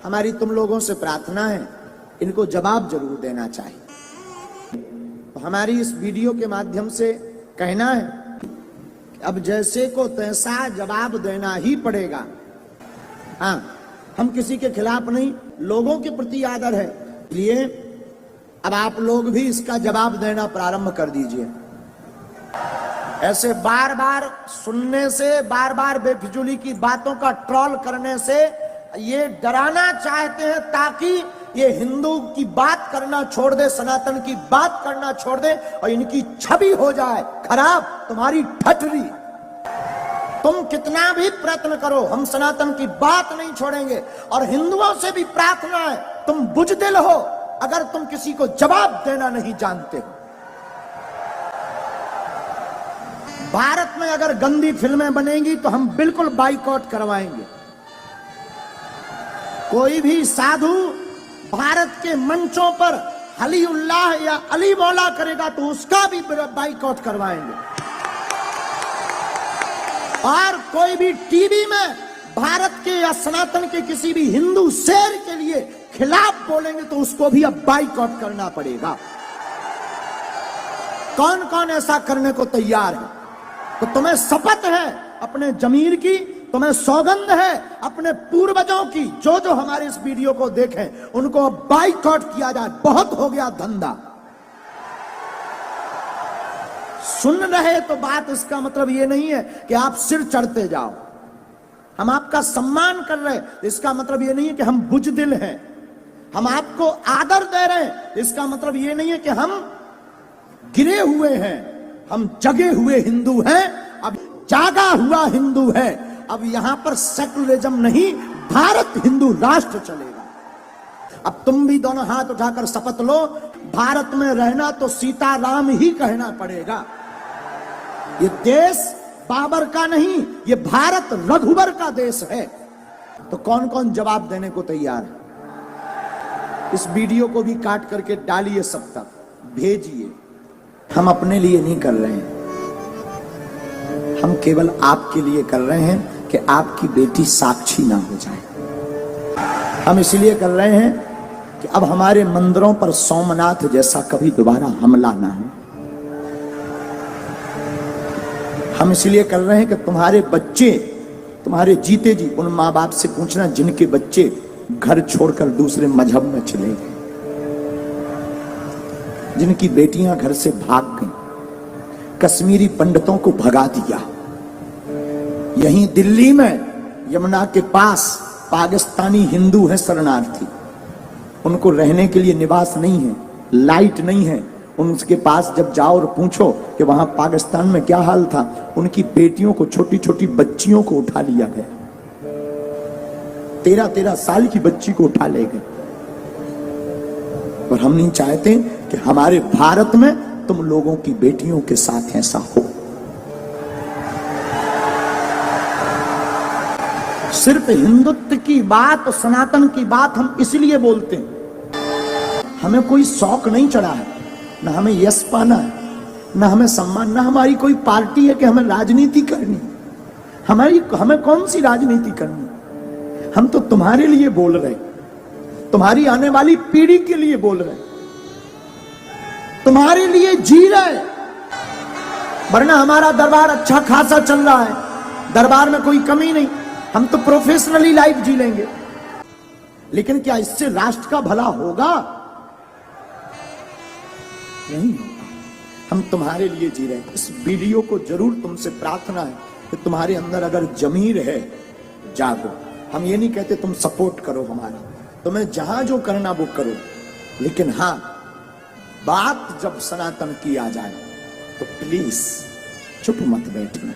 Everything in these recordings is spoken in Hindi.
हमारी तुम लोगों से प्रार्थना है, इनको जवाब जरूर देना चाहिए। तो हमारी इस वीडियो के माध्यम से कहना है कि अब जैसे को तैसा जवाब देना ही पड़ेगा। हाँ, हम किसी के खिलाफ नहीं, लोगों के प्रति आदर है, इसलिए अब आप लोग भी इसका जवाब देना प्रारंभ कर दीजिए। ऐसे बार बार सुनने से, बार बार बेफिजूली की बातों का ट्रोल करने से ये डराना चाहते हैं ताकि ये हिंदू की बात करना छोड़ दे, सनातन की बात करना छोड़ दे और इनकी छवि हो जाए खराब, तुम्हारी ठठरी। तुम कितना भी प्रयत्न करो, हम सनातन की बात नहीं छोड़ेंगे। और हिंदुओं से भी प्रार्थना है, तुम बुजदिल हो अगर तुम किसी को जवाब देना नहीं जानते हो। भारत में अगर गंदी फिल्में बनेंगी तो हम बिल्कुल बाइकआउट करवाएंगे। कोई भी साधु भारत के मंचों पर अली उल्लाह या अली मौला करेगा तो उसका भी बाइकआउट करवाएंगे। और कोई भी टीवी में भारत के या सनातन के किसी भी हिंदू शेर के लिए खिलाफ बोलेंगे तो उसको भी अब बाइकआउट करना पड़ेगा। कौन कौन ऐसा करने को तैयार है? तो तुम्हें शपथ है अपने जमीर की, तुम्हें सौगंध है अपने पूर्वजों की, जो जो हमारे इस वीडियो को देखें उनको बाइकआउट किया जाए। बहुत हो गया धंधा। सुन रहे तो बात, इसका मतलब ये नहीं है कि आप सिर चढ़ते जाओ। हम आपका सम्मान कर रहे हैं, इसका मतलब ये नहीं है कि हम बुजदिल हैं। हम आपको आदर दे रहे हैं, इसका मतलब ये नहीं है कि हम गिरे हुए हैं। हम जगे हुए हिंदू हैं, अब जागा हुआ हिंदू है। अब यहां पर सेकुलरिज्म नहीं, भारत हिंदू राष्ट्र चलेगा। अब तुम भी दोनों हाथ उठाकर शपथ लो, भारत में रहना तो सीताराम ही कहना पड़ेगा। ये देश बाबर का नहीं, ये भारत रघुवर का देश है। तो कौन कौन जवाब देने को तैयार है? इस वीडियो को भी काट करके डालिए, सब तक भेजिए। हम अपने लिए नहीं कर रहे हैं, हम केवल आपके लिए कर रहे हैं कि आपकी बेटी साक्षी ना हो जाए। हम इसलिए कर रहे हैं कि अब हमारे मंदिरों पर सोमनाथ जैसा कभी दोबारा हमला ना हो। हम इसलिए कर रहे हैं कि तुम्हारे बच्चे, तुम्हारे जीते जी उन माँ बाप से पूछना जिनके बच्चे घर छोड़कर दूसरे मजहब में चले गए, जिनकी बेटियां घर से भाग गईं, कश्मीरी पंडितों को भगा दिया। यहीं दिल्ली में यमुना के पास पाकिस्तानी हिंदू हैं शरणार्थी, उनको रहने के लिए निवास नहीं है, लाइट नहीं है। उनके पास जब जाओ और पूछो कि वहां पाकिस्तान में क्या हाल था, उनकी बेटियों को, छोटी छोटी बच्चियों को उठा लिया गया। 13-13 साल की बच्ची को उठा ले गए। और हम नहीं चाहते कि हमारे भारत में तुम लोगों की बेटियों के साथ ऐसा हो। सिर्फ हिंदुत्व की बात, सनातन की बात हम इसलिए बोलते हैं, हमें कोई शौक नहीं चढ़ा है, ना हमें यश पाना है, ना हमें सम्मान, ना हमारी कोई पार्टी है कि हमें राजनीति करनी। हमें कौन सी राजनीति करनी? हम तो तुम्हारे लिए बोल रहे, तुम्हारी आने वाली पीढ़ी के लिए बोल रहे, तुम्हारे लिए जी रहे। वरना हमारा दरबार अच्छा खासा चल रहा है, दरबार में कोई कमी नहीं, हम तो प्रोफेशनली लाइफ जी लेंगे। लेकिन क्या इससे राष्ट्र का भला होगा? नहीं होगा। हम तुम्हारे लिए जी रहे हैं। इस वीडियो को जरूर तुमसे प्रार्थना है कि तुम्हारे अंदर अगर जमीर है, जागो। हम ये नहीं कहते तुम सपोर्ट करो हमारा, तुम्हें जहां जो करना वो करो, लेकिन हां, बात जब सनातन की आ जाए तो प्लीज चुप मत बैठना।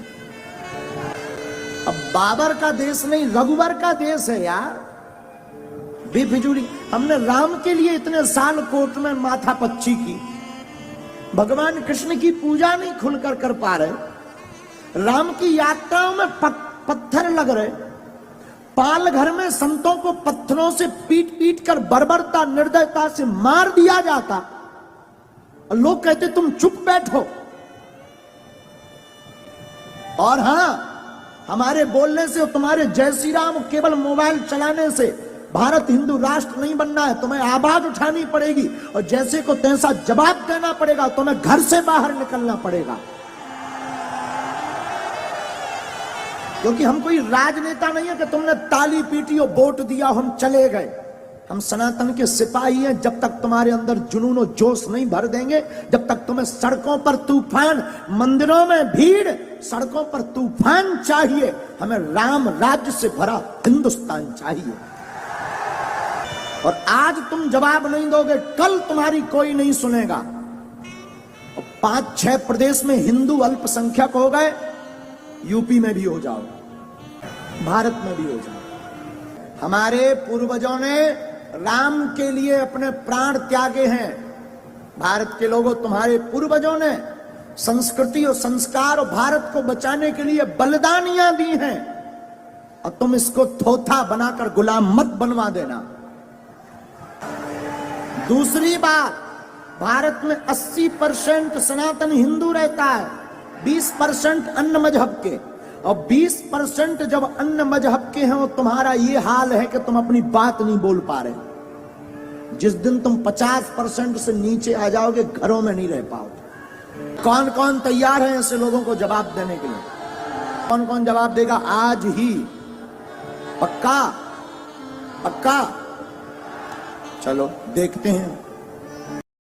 अब बाबर का देश नहीं, रघुवर का देश है यार। बेफिजूली हमने राम के लिए इतने साल कोर्ट में माथा पच्ची की, भगवान कृष्ण की पूजा नहीं खुलकर कर पा रहे, राम की यात्राओं में पत्थर लग रहे, पाल घर में संतों को पत्थरों से पीट पीट कर बर्बरता, निर्दयता से मार दिया जाता, और लोग कहते तुम चुप बैठो। और हां, हमारे बोलने से, तुम्हारे जय श्री राम केवल मोबाइल चलाने से भारत हिंदू राष्ट्र नहीं बनना है, तुम्हें आवाज उठानी पड़ेगी और जैसे को तैसा जवाब देना पड़ेगा, तुम्हें घर से बाहर निकलना पड़ेगा। क्योंकि हम कोई राजनेता नहीं है कि तुमने ताली पीटी और वोट दिया हम चले गए। हम सनातन के सिपाही हैं। जब तक तुम्हारे अंदर जुनून और जोश नहीं भर देंगे, जब तक तुम्हें सड़कों पर तूफान, मंदिरों में भीड़, सड़कों पर तूफान चाहिए, हमें राम राज्य से भरा हिंदुस्तान चाहिए। और आज तुम जवाब नहीं दोगे, कल तुम्हारी कोई नहीं सुनेगा। और 5-6 प्रदेश में हिंदू अल्पसंख्यक हो गए, यूपी में भी हो जाओ, भारत में भी हो जाओ। हमारे पूर्वजों ने राम के लिए अपने प्राण त्यागे हैं। भारत के लोगों, तुम्हारे पूर्वजों ने संस्कृति और संस्कार और भारत को बचाने के लिए बलिदानियां दी हैं, और तुम इसको थोथा बनाकर गुलाम मत बनवा देना। दूसरी बात, भारत में 80% सनातन हिंदू रहता है, 20% अन्य मजहब के, और 20% जब अन्य मजहब के हैं, तुम्हारा ये हाल है कि तुम अपनी बात नहीं बोल पा रहे। जिस दिन तुम 50% से नीचे आ जाओगे, घरों में नहीं रह पाओगे। कौन कौन तैयार है ऐसे लोगों को जवाब देने के लिए? कौन कौन जवाब देगा आज ही? पक्का? पक्का? चलो देखते हैं।